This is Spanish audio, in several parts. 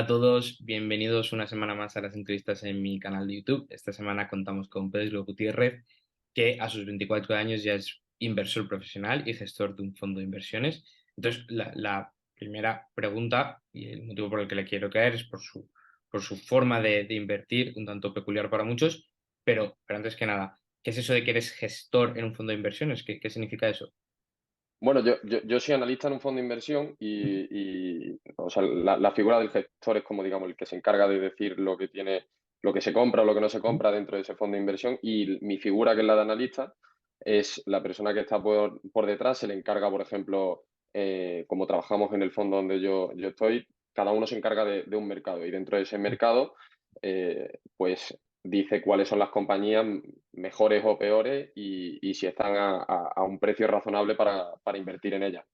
a todos, bienvenidos una semana más a las entrevistas en mi canal de YouTube. Esta semana contamos con Pedro Gutiérrez, que a sus 24 años ya es inversor profesional y gestor de un fondo de inversiones. Entonces, la primera pregunta y el motivo por el que le quiero caer es por su forma de invertir, un tanto peculiar para muchos, pero antes que nada, ¿qué es eso de que eres gestor en un fondo de inversiones? ¿Qué significa eso? Bueno, yo soy analista en un fondo de inversión o sea, la figura del gestor es como, digamos, el que se encarga de decir lo que tiene, lo que se compra o lo que no se compra dentro de ese fondo de inversión. Y mi figura, que es la de analista, es la persona que está por detrás, se le encarga, por ejemplo, como trabajamos en el fondo donde yo estoy, cada uno se encarga de un mercado y dentro de ese mercado, pues dice cuáles son las compañías mejores o peores y si están a un precio razonable para invertir en ellas.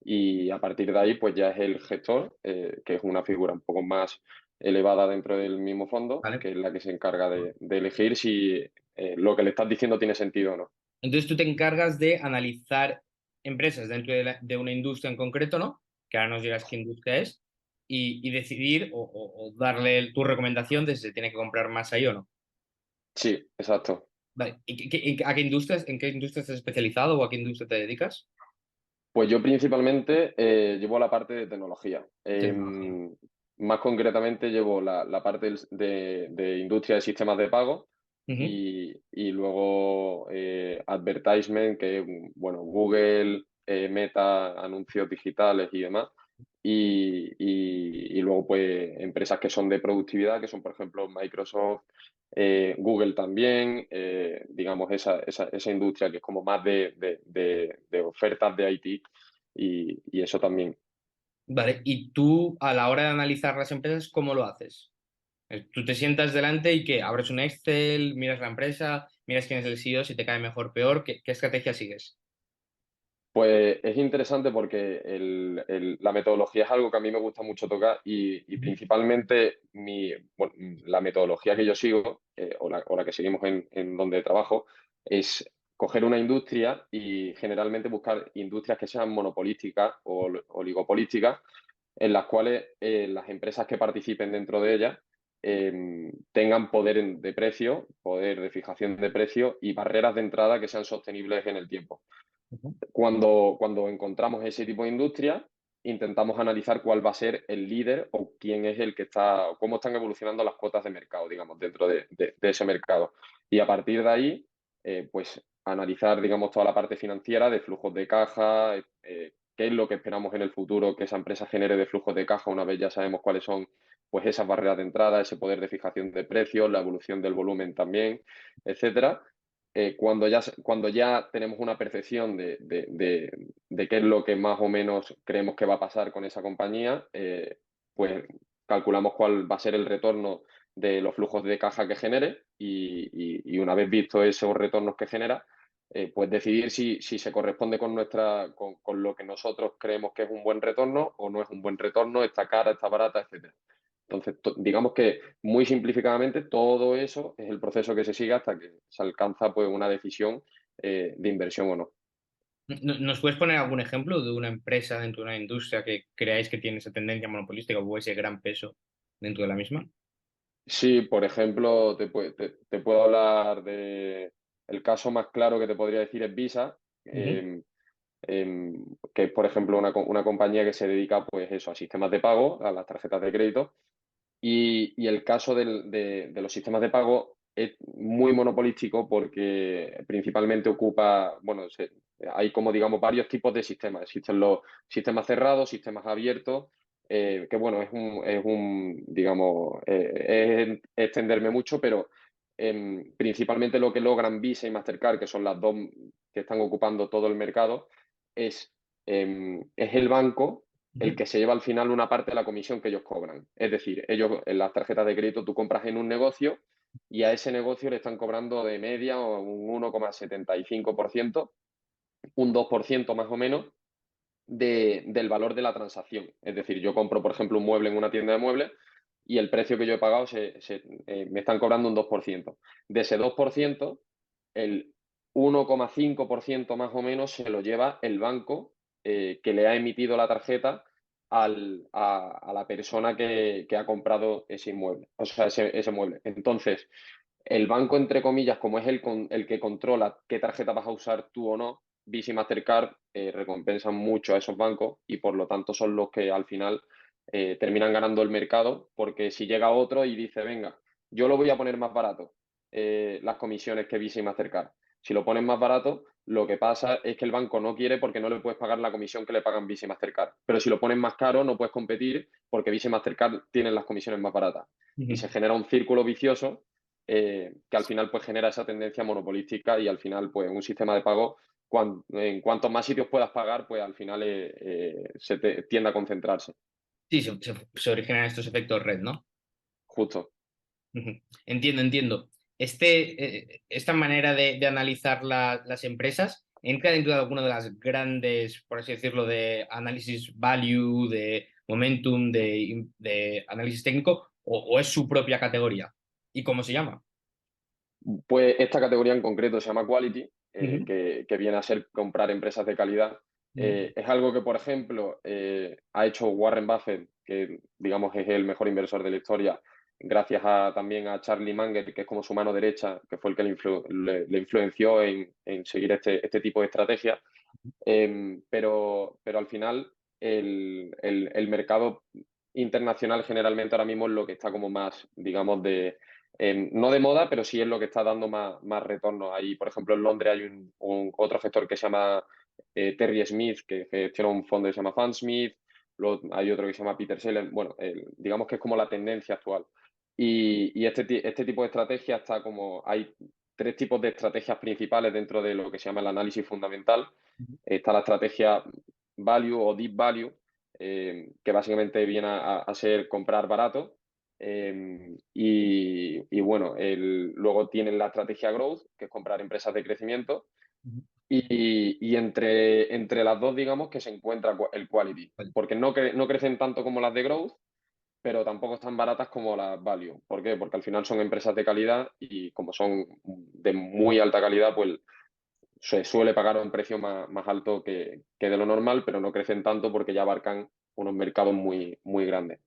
Y a partir de ahí, pues ya es el gestor, que es una figura un poco más elevada dentro del mismo fondo, ¿Vale? que es la que se encarga de elegir si lo que le estás diciendo tiene sentido o no. Entonces tú te encargas de analizar empresas dentro de una industria en concreto, ¿no? Que ahora nos dirás qué industria es, y decidir o darle tu recomendación de si se tiene que comprar más ahí o no. Sí, exacto. Vale. ¿Y a qué industrias, en qué industria estás especializado o a qué industria te dedicas? Pues yo principalmente llevo la parte de tecnología. Tecnología. Más concretamente llevo la parte de industria de sistemas de pago Ujú. y luego advertisement, que es, bueno, Google, Meta, anuncios digitales y demás. Y luego pues empresas que son de productividad, que son por ejemplo Microsoft, Google también, digamos esa industria que es como más de ofertas de IT y eso también. Vale. ¿Y tú a la hora de analizar las empresas, cómo lo haces? Tú te sientas delante y que abres un Excel, miras la empresa, miras quién es el CEO, si te cae mejor o peor, ¿qué estrategia sigues? Pues es interesante porque la metodología es algo que a mí me gusta mucho tocar y Ujú. principalmente bueno, la metodología que yo sigo o la que seguimos en donde trabajo es coger una industria y generalmente buscar industrias que sean monopolísticas o oligopolísticas en las cuales las empresas que participen dentro de ellas tengan poder de precio, poder de fijación de precio y barreras de entrada que sean sostenibles en el tiempo. Ujú. Cuando encontramos ese tipo de industria, intentamos analizar cuál va a ser el líder o quién es el que está, o cómo están evolucionando las cuotas de mercado, digamos, dentro de ese mercado. Y a partir de ahí, pues analizar, digamos, toda la parte financiera de flujos de caja, qué es lo que esperamos en el futuro que esa empresa genere de flujos de caja una vez ya sabemos cuáles son pues esas barreras de entrada, ese poder de fijación de precios, la evolución del volumen también, etcétera. Cuando ya tenemos una percepción de qué es lo que más o menos creemos que va a pasar con esa compañía, pues calculamos cuál va a ser el retorno de los flujos de caja que genere y una vez visto esos retornos que genera, pues decidir si se corresponde con lo que nosotros creemos que es un buen retorno o no es un buen retorno, está cara, está barata, etcétera. Entonces, digamos que muy simplificadamente todo eso es el proceso que se sigue hasta que se alcanza pues una decisión de inversión o no. ¿Nos puedes poner algún ejemplo de una empresa dentro de una industria que creáis que tiene esa tendencia monopolística o ese gran peso dentro de la misma? Sí, por ejemplo, te puedo hablar de el caso más claro que te podría decir es Visa, Ujú. que es, por ejemplo, una compañía que se dedica pues eso, a sistemas de pago, a las tarjetas de crédito. Y el caso de los sistemas de pago es muy monopolístico porque principalmente ocupa, bueno, hay como digamos varios tipos de sistemas. Existen los sistemas cerrados, sistemas abiertos, que bueno, digamos, es extenderme mucho, pero principalmente lo que logran Visa y Mastercard, que son las dos que están ocupando todo el mercado, es el banco el Ujú. que se lleva al final una parte de la comisión que ellos cobran. Es decir, ellos en las tarjetas de crédito tú compras en un negocio y a ese negocio le están cobrando de media un 1,75%, un 2% más o menos del valor de la transacción. Es decir, yo compro, por ejemplo, un mueble en una tienda de muebles y el precio que yo he pagado me están cobrando un 2%. De ese 2%, el 1,5% más o menos se lo lleva el banco que le ha emitido la tarjeta a la persona que ha comprado ese inmueble, o sea, ese mueble. Entonces, el banco, entre comillas, como es el que controla qué tarjeta vas a usar tú o no, Visa y Mastercard recompensan mucho a esos bancos y por lo tanto son los que al final terminan ganando el mercado, porque si llega otro y dice, venga, yo lo voy a poner más barato, las comisiones que Visa y Mastercard. Si lo pones más barato, lo que pasa es que el banco no quiere porque no le puedes pagar la comisión que le pagan Visa y Mastercard. Pero si lo pones más caro, no puedes competir porque Visa y Mastercard tienen las comisiones más baratas. Y se genera un círculo vicioso que al final pues genera esa tendencia monopolística y al final pues un sistema de pago, en cuantos más sitios puedas pagar, pues al final tiende a concentrarse. Sí, se originan estos efectos red, ¿no? Justo. Ujú. Entiendo, entiendo. Esta manera de analizar las empresas entra dentro de alguna de las grandes, por así decirlo, de análisis value, de momentum, de análisis técnico, o es su propia categoría. ¿Y cómo se llama? Pues esta categoría en concreto se llama Quality, Ujú, que viene a ser comprar empresas de calidad. ujú, Es algo que, por ejemplo, ha hecho Warren Buffett, que digamos es el mejor inversor de la historia, gracias también a Charlie Munger, que es como su mano derecha, que fue el que le influenció en seguir este tipo de estrategias. Pero al final el mercado internacional generalmente ahora mismo es lo que está como más, digamos, no de moda, pero sí es lo que está dando más retorno. Ahí, por ejemplo, en Londres hay otro gestor que se llama Terry Smith, que gestiona un fondo que se llama Fansmith, luego hay otro que se llama Peter Sellen. Bueno, digamos que es como la tendencia actual. Y este tipo de estrategia está como, hay tres tipos de estrategias principales dentro de lo que se llama el análisis fundamental. ujú. Está la estrategia value o deep value, que básicamente viene a ser comprar barato. Y bueno, luego tienen la estrategia growth, que es comprar empresas de crecimiento. Y entre las dos, digamos que se encuentra el quality, Vale. porque no crecen tanto como las de growth, pero tampoco están baratas como las value. ¿Por qué? Porque al final son empresas de calidad y como son de muy alta calidad, pues se suele pagar un precio más alto que de lo normal, pero no crecen tanto porque ya abarcan unos mercados muy grandes.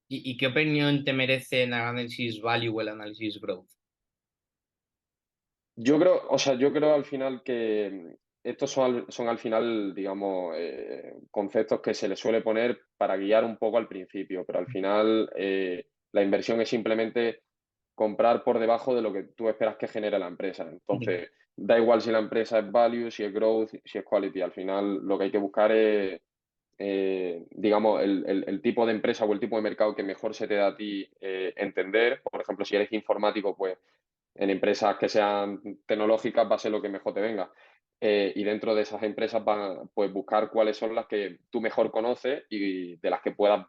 ¿Y qué opinión te merece el análisis value o el análisis growth? Yo creo al final que estos son al final, digamos, conceptos que se les suele poner para guiar un poco al principio, pero al final la inversión es simplemente comprar por debajo de lo que tú esperas que genere la empresa. Entonces, da igual si la empresa es value, si es growth, si es quality. Al final lo que hay que buscar es digamos, el tipo de empresa o el tipo de mercado que mejor se te da a ti entender. Por ejemplo, si eres informático, pues en empresas que sean tecnológicas va a ser lo que mejor te venga. Y dentro de esas empresas van pues buscar cuáles son las que tú mejor conoces y de las que puedas,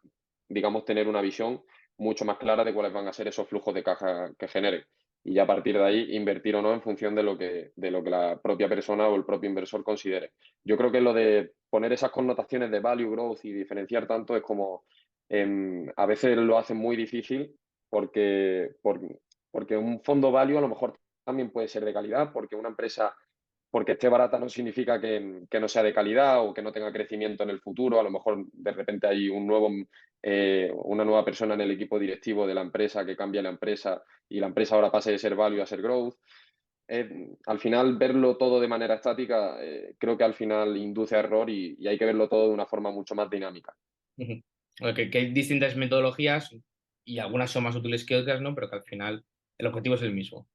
digamos, tener una visión mucho más clara de cuáles van a ser esos flujos de caja que generen. Y ya a partir de ahí invertir o no en función de lo que la propia persona o el propio inversor considere. Yo creo que lo de poner esas connotaciones de value, growth y diferenciar tanto es como a veces lo hacen muy difícil porque un fondo value a lo mejor también puede ser de calidad, porque una empresa, porque esté barata no significa que no sea de calidad o que no tenga crecimiento en el futuro. A lo mejor de repente hay una nueva persona en el equipo directivo de la empresa que cambia la empresa y la empresa ahora pasa de ser value a ser growth. Al final, verlo todo de manera estática, creo que al final induce a error y hay que verlo todo de una forma mucho más dinámica. Ujú. Bueno, que hay distintas metodologías y algunas son más útiles que otras, ¿no? Pero que al final el objetivo es el mismo.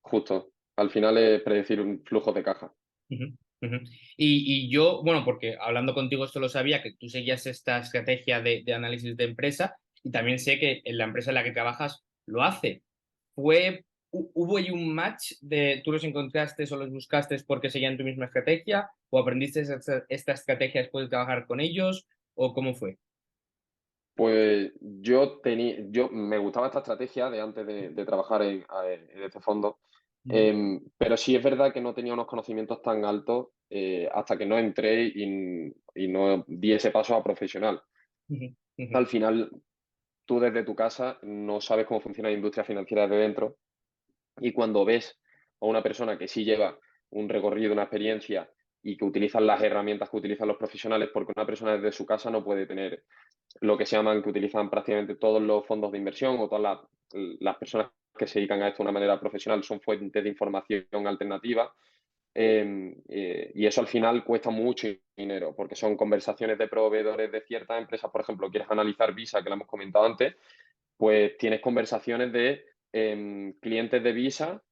Justo. Al final es predecir un flujo de caja. Ujú, ujú. Y yo, bueno, porque hablando contigo esto lo sabía, que tú seguías esta estrategia de análisis de empresa y también sé que en la empresa en la que trabajas lo hace. ¿Hubo ahí un match de tú los encontraste o los buscaste porque seguían tu misma estrategia o aprendiste esta estrategia después de trabajar con ellos o cómo fue? Pues yo me gustaba esta estrategia de antes de trabajar en este fondo, Ujú, pero sí es verdad que no tenía unos conocimientos tan altos hasta que no entré y no di ese paso a profesional. ujú, ujú, Al final, tú desde tu casa no sabes cómo funciona la industria financiera de dentro y cuando ves a una persona que sí lleva un recorrido, una experiencia y que utilizan las herramientas que utilizan los profesionales, porque una persona desde su casa no puede tener lo que se llaman, que utilizan prácticamente todos los fondos de inversión o todas las personas que se dedican a esto de una manera profesional son fuentes de información alternativa. Y eso al final cuesta mucho dinero, porque son conversaciones de proveedores de ciertas empresas. Por ejemplo, quieres analizar Visa, que lo hemos comentado antes, pues tienes conversaciones de clientes de Visa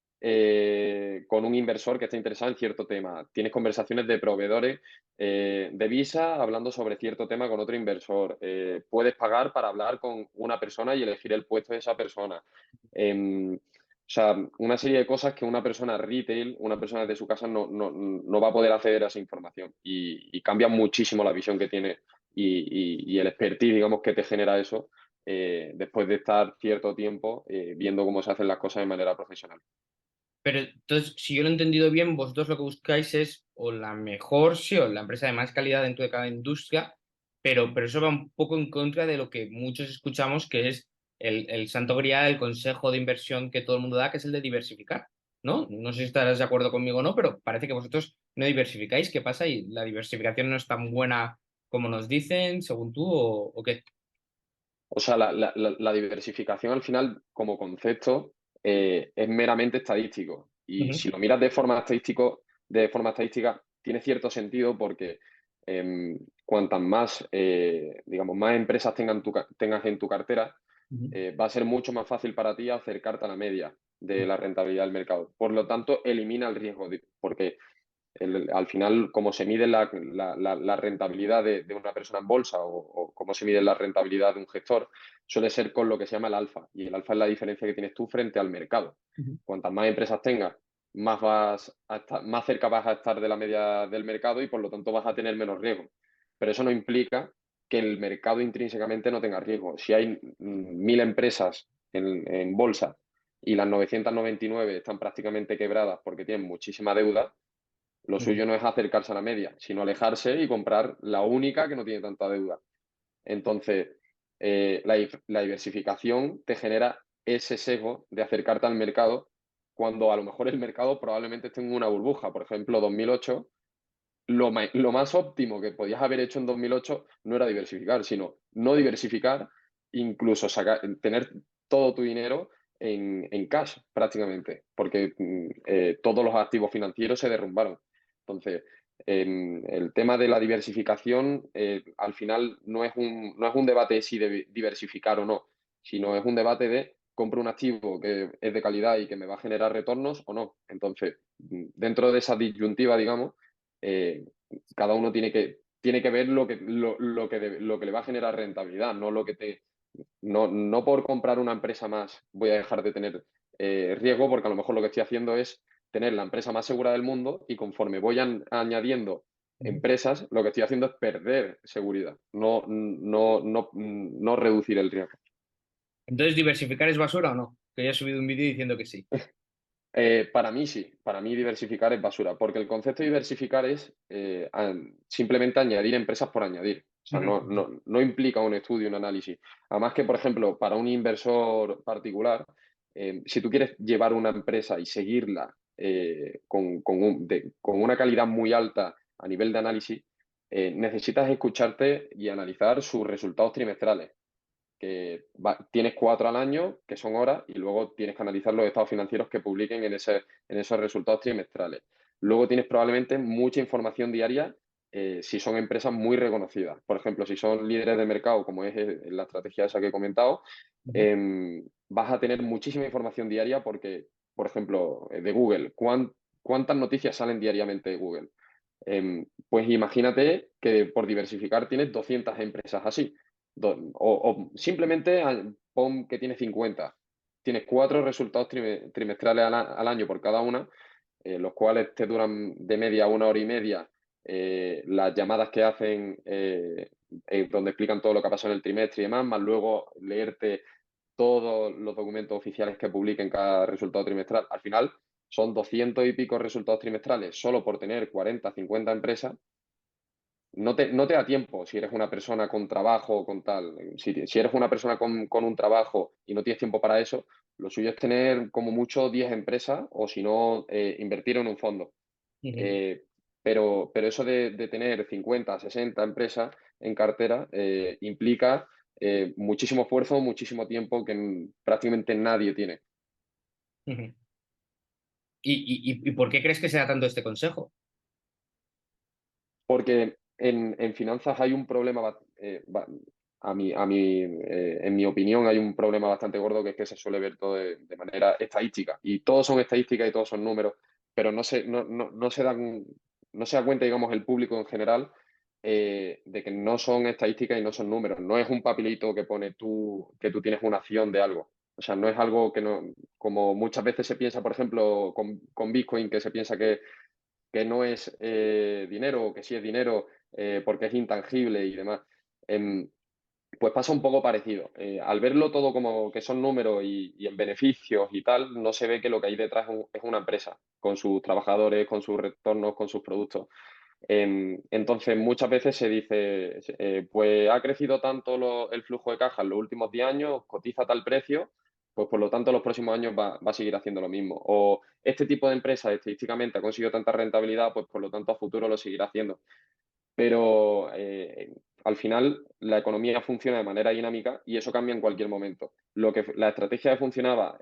con un inversor que está interesado en cierto tema. Tienes conversaciones de proveedores de Visa hablando sobre cierto tema con otro inversor. Puedes pagar para hablar con una persona y elegir el puesto de esa persona. O sea, una serie de cosas que una persona retail, una persona de su casa no va a poder acceder a esa información y cambia muchísimo la visión que tiene y el expertise, digamos, que te genera eso después de estar cierto tiempo viendo cómo se hacen las cosas de manera profesional. Pero entonces, si yo lo he entendido bien, vosotros lo que buscáis es o la mejor, sí, o la empresa de más calidad dentro de cada industria, pero eso va un poco en contra de lo que muchos escuchamos, que es el santo grial, el consejo de inversión que todo el mundo da, que es el de diversificar, ¿no? No sé si estarás de acuerdo conmigo o no, pero parece que vosotros no diversificáis. ¿Qué pasa? ¿Y la diversificación no es tan buena como nos dicen, según tú, o qué? O sea, la diversificación al final, como concepto, es meramente estadístico. Y Ujú, si lo miras de forma estadística, tiene cierto sentido porque cuantas más, digamos, más empresas tengas en tu cartera, ujú, va a ser mucho más fácil para ti acercarte a la media de la rentabilidad del mercado. Por lo tanto, elimina el riesgo, porque al final, cómo se mide la rentabilidad de una persona en bolsa o cómo se mide la rentabilidad de un gestor, suele ser con lo que se llama el alfa. Y el alfa es la diferencia que tienes tú frente al mercado. ujú, Cuantas más empresas tengas, más cerca vas a estar de la media del mercado y por lo tanto vas a tener menos riesgo. Pero eso no implica que el mercado intrínsecamente no tenga riesgo. Si hay 1.000 empresas en bolsa y las 999 están prácticamente quebradas porque tienen muchísima deuda, lo ujú. suyo no es acercarse a la media, sino alejarse y comprar la única que no tiene tanta deuda. Entonces, la diversificación te genera ese sesgo de acercarte al mercado cuando a lo mejor el mercado probablemente esté en una burbuja. Por ejemplo, 2008, lo más óptimo que podías haber hecho en 2008 no era diversificar, sino no diversificar, incluso tener todo tu dinero en cash prácticamente, porque todos los activos financieros se derrumbaron. Entonces, el tema de la diversificación al final no es un debate si de diversificar o no, sino es un debate de compro un activo que es de calidad y que me va a generar retornos o no. Entonces, dentro de esa disyuntiva, digamos, eh, cada uno tiene que ver lo que le va a generar rentabilidad, no por comprar una empresa más voy a dejar de tener riesgo, porque a lo mejor lo que estoy haciendo es tener la empresa más segura del mundo y conforme voy añadiendo empresas, lo que estoy haciendo es perder seguridad, no reducir el riesgo. Entonces, ¿diversificar es basura o no? Que ya he subido un vídeo diciendo que sí. Para mí sí, para mí diversificar es basura, porque el concepto de diversificar es simplemente añadir empresas por añadir. O sea, Ujú, no implica un estudio, un análisis. Además que, por ejemplo, para un inversor particular, si tú quieres llevar una empresa y seguirla con una calidad muy alta a nivel de análisis, necesitas escucharte y analizar sus resultados trimestrales que tienes 4 al año, que son horas, y luego tienes que analizar los estados financieros que publiquen en esos resultados trimestrales. Luego tienes probablemente mucha información diaria si son empresas muy reconocidas. Por ejemplo, si son líderes de mercado, como es la estrategia esa que he comentado, ujú, vas a tener muchísima información diaria porque, por ejemplo, de Google, ¿cuántas noticias salen diariamente de Google? Pues imagínate que por diversificar tienes 200 empresas así. O simplemente pon que tienes 50. Tienes 4 resultados trimestrales al año por cada una, los cuales te duran de media 1 hora y media. Las llamadas que hacen, donde explican todo lo que ha pasado en el trimestre y demás, más luego leerte todos los documentos oficiales que publiquen cada resultado trimestral. Al final son 200 y pico resultados trimestrales solo por tener 40, 50 empresas. No te da tiempo si eres una persona con trabajo o con tal. Si eres una persona con un trabajo y no tienes tiempo para eso, lo suyo es tener como mucho 10 empresas o si no, invertir en un fondo. ujú. Eh, pero eso de tener 50, 60 empresas en cartera implica muchísimo esfuerzo, muchísimo tiempo que prácticamente nadie tiene. Ujú. ¿Y por qué crees que se da tanto este consejo? Porque en finanzas hay un problema, en mi opinión, hay un problema bastante gordo que es que se suele ver todo de manera estadística. Y todos son estadísticas y todos son números, pero no se da cuenta, digamos, el público en general de que no son estadísticas y no son números. No es un papelito que pone que tú tienes una acción de algo. O sea, no es algo que no, como muchas veces se piensa, por ejemplo, con Bitcoin, que se piensa que no es dinero o que sí es dinero porque es intangible y demás. Em, pues pasa un poco parecido. Al verlo todo como que son números y en beneficios y tal, no se ve que lo que hay detrás es una empresa, con sus trabajadores, con sus retornos, con sus productos. Entonces, muchas veces se dice, pues ha crecido tanto el flujo de caja en los últimos 10 años, cotiza a tal precio, pues por lo tanto los próximos años va a seguir haciendo lo mismo. O este tipo de empresa estadísticamente ha conseguido tanta rentabilidad, pues por lo tanto a futuro lo seguirá haciendo. Pero al final la economía funciona de manera dinámica y eso cambia en cualquier momento. La estrategia que funcionaba,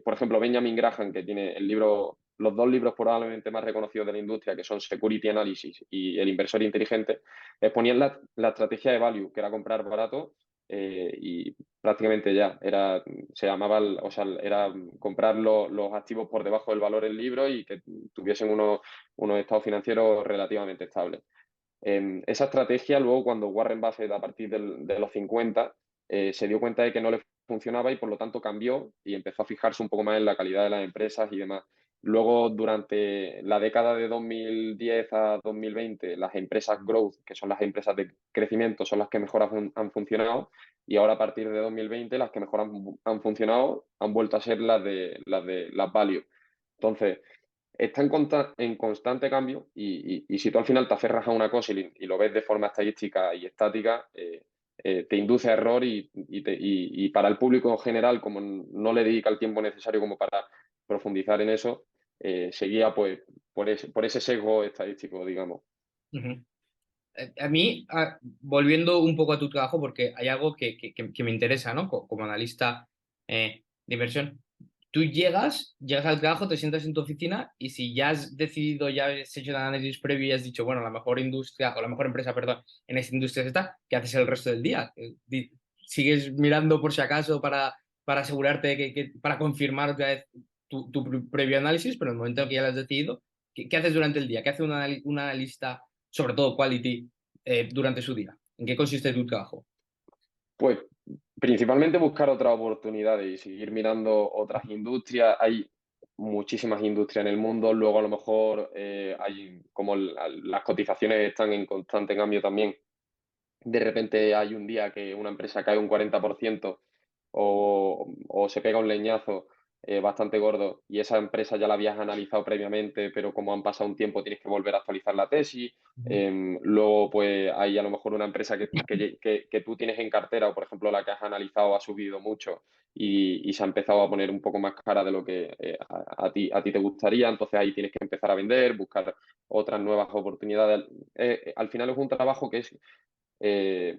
por ejemplo, Benjamin Graham, que tiene los dos libros probablemente más reconocidos de la industria, que son Security Analysis y El inversor inteligente, exponían la estrategia de value, que era comprar barato y prácticamente ya se llamaba, o sea, era comprar los activos por debajo del valor del libro y que tuviesen unos estados financieros relativamente estables. Esa estrategia, luego, cuando Warren Buffett, a partir de los 50, se dio cuenta de que no le funcionaba y por lo tanto cambió y empezó a fijarse un poco más en la calidad de las empresas y demás. Luego, durante la década de 2010 a 2020, las empresas growth, que son las empresas de crecimiento, son las que mejor han funcionado y ahora a partir de 2020 las que mejor han funcionado han vuelto a ser las value. Entonces, está en constante cambio y si tú al final te aferras a una cosa y lo ves de forma estadística y estática, te induce a error y para el público en general, como no le dedica el tiempo necesario como para profundizar en eso, seguía pues por ese sesgo estadístico, digamos. Ujú. A mí, volviendo un poco a tu trabajo, porque hay algo que me interesa, ¿no? Como analista de inversión. Tú llegas al trabajo, te sientas en tu oficina y si ya has decidido, ya has hecho el análisis previo y has dicho, bueno, la mejor industria o la mejor empresa, perdón, en esta industria es esta, ¿qué haces el resto del día? ¿Sigues mirando por si acaso para asegurarte para confirmar otra vez tu previo análisis, pero en el momento en que ya lo has decidido, ¿qué haces durante el día? ¿Qué hace un analista, sobre todo quality, durante su día? ¿En qué consiste tu trabajo? Pues principalmente buscar otras oportunidades y seguir mirando otras industrias. Hay muchísimas industrias en el mundo, luego a lo mejor hay como las cotizaciones están en constante cambio también. De repente hay un día que una empresa cae un 40% o se pega un leñazo bastante gordo y esa empresa ya la habías analizado previamente, pero como han pasado un tiempo tienes que volver a actualizar la tesis. Luego, pues hay a lo mejor una empresa que tú tienes en cartera o, por ejemplo, la que has analizado ha subido mucho y se ha empezado a poner un poco más cara de lo que a ti te gustaría. Entonces ahí tienes que empezar a vender, buscar otras nuevas oportunidades. Al final es un trabajo que eh,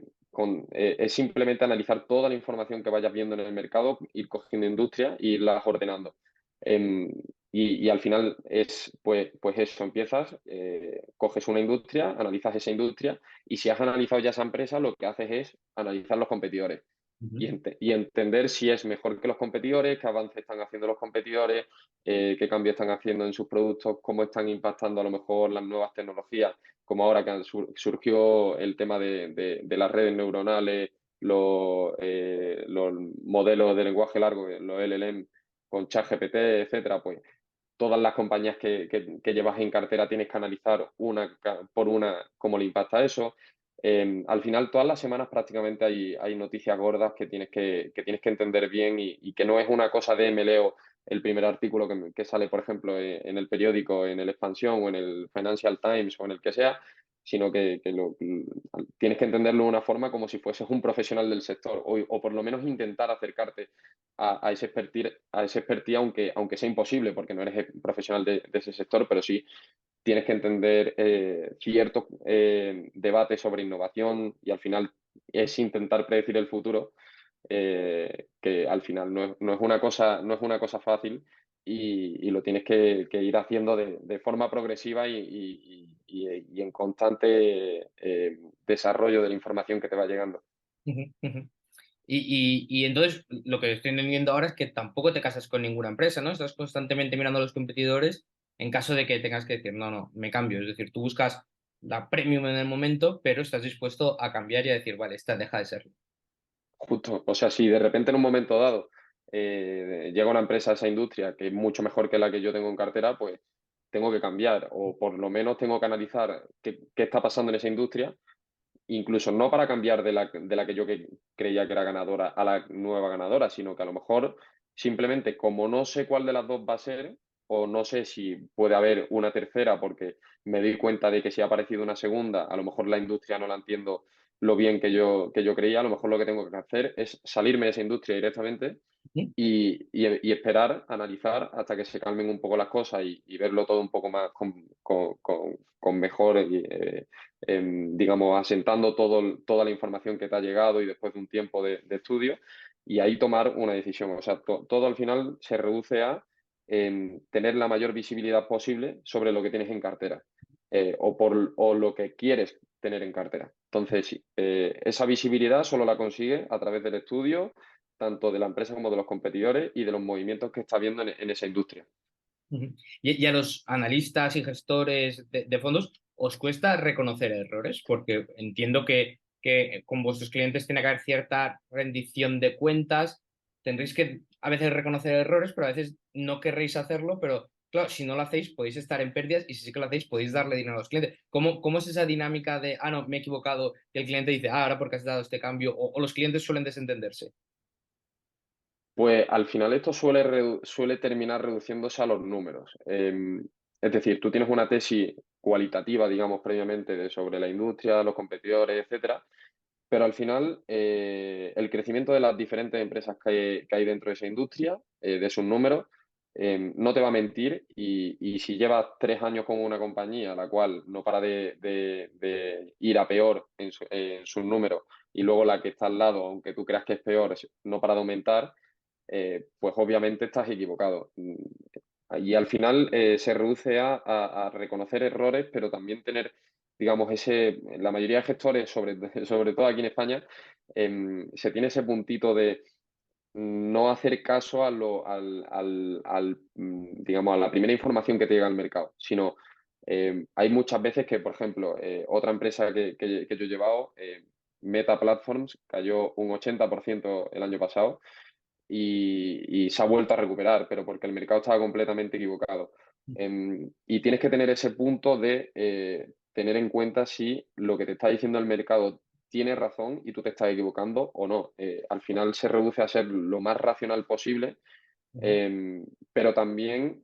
es simplemente analizar toda la información que vayas viendo en el mercado, ir cogiendo industrias e irlas ordenando. Em, y al final es pues eso, empiezas, coges una industria, analizas esa industria y si has analizado ya esa empresa, lo que haces es analizar los competidores Ujú. y entender si es mejor que los competidores, qué avances están haciendo los competidores, qué cambios están haciendo en sus productos, cómo están impactando a lo mejor las nuevas tecnologías, como ahora que surgió el tema de las redes neuronales, los modelos de lenguaje largo, los LLM con ChatGPT, etcétera, pues todas las compañías que llevas en cartera tienes que analizar por una cómo le impacta eso. Al final, todas las semanas prácticamente hay noticias gordas que tienes que entender bien y que no es una cosa de me leo el primer artículo que sale, por ejemplo, en el periódico, en el Expansión o en el Financial Times o en el que sea, sino que tienes que entenderlo de una forma como si fueses un profesional del sector o por lo menos intentar acercarte a ese expertise aunque sea imposible porque no eres profesional de ese sector, pero sí tienes que entender ciertos debates sobre innovación y al final es intentar predecir el futuro, que al final no es una cosa fácil y lo tienes que ir haciendo de forma progresiva y en constante desarrollo de la información que te va llegando. Ujú, ujú. Y entonces lo que estoy entendiendo ahora es que tampoco te casas con ninguna empresa, ¿no? Estás constantemente mirando a los competidores en caso de que tengas que decir, no, no, me cambio. Es decir, tú buscas la premium en el momento, pero estás dispuesto a cambiar y a decir, vale, esta deja de serlo. Justo, o sea, si de repente en un momento dado llega una empresa a esa industria que es mucho mejor que la que yo tengo en cartera, pues tengo que cambiar o por lo menos tengo que analizar qué está pasando en esa industria, incluso no para cambiar de la que yo creía que era ganadora a la nueva ganadora, sino que a lo mejor simplemente como no sé cuál de las dos va a ser o no sé si puede haber una tercera porque me doy cuenta de que si ha aparecido una segunda, a lo mejor la industria no la entiendo lo bien que yo creía, a lo mejor lo que tengo que hacer es salirme de esa industria directamente Ujú, y esperar, analizar hasta que se calmen un poco las cosas y verlo todo un poco más con mejor, digamos, asentando toda la información que te ha llegado y después de un tiempo de estudio y ahí tomar una decisión. O sea, todo al final se reduce a tener la mayor visibilidad posible sobre lo que tienes en cartera o lo que quieres tener en cartera. Entonces, sí, esa visibilidad solo la consigue a través del estudio tanto de la empresa como de los competidores y de los movimientos que está habiendo en esa industria. ujú. Y a los analistas y gestores de fondos, ¿os cuesta reconocer errores? Porque entiendo que con vuestros clientes tiene que haber cierta rendición de cuentas. Tendréis que a veces reconocer errores, pero a veces no querréis hacerlo, pero claro, si no lo hacéis podéis estar en pérdidas y si sí que lo hacéis podéis darle dinero a los clientes. ¿Cómo es esa dinámica de, no, me he equivocado y el cliente dice, ahora porque has dado este cambio? O los clientes suelen desentenderse. Pues al final esto suele terminar reduciéndose a los números. Es decir, tú tienes una tesis cualitativa, digamos, previamente sobre la industria, los competidores, etcétera, pero al final el crecimiento de las diferentes empresas que hay dentro de esa industria, de sus números, no te va a mentir y si llevas 3 años con una compañía, la cual no para de ir a peor en sus números y luego la que está al lado, aunque tú creas que es peor, no para de aumentar, pues obviamente estás equivocado. Y al final se reduce a reconocer errores, pero también tener, digamos, la mayoría de gestores, sobre todo aquí en España, se tiene ese puntito de no hacer caso digamos, a la primera información que te llega al mercado, sino hay muchas veces que, por ejemplo, otra empresa que yo he llevado, Meta Platforms, cayó un 80% el año pasado y se ha vuelto a recuperar, pero porque el mercado estaba completamente equivocado. Y tienes que tener ese punto de tener en cuenta si lo que te está diciendo el mercado tiene razón y tú te estás equivocando o no. Al final se reduce a ser lo más racional posible, Ujú, eh, pero también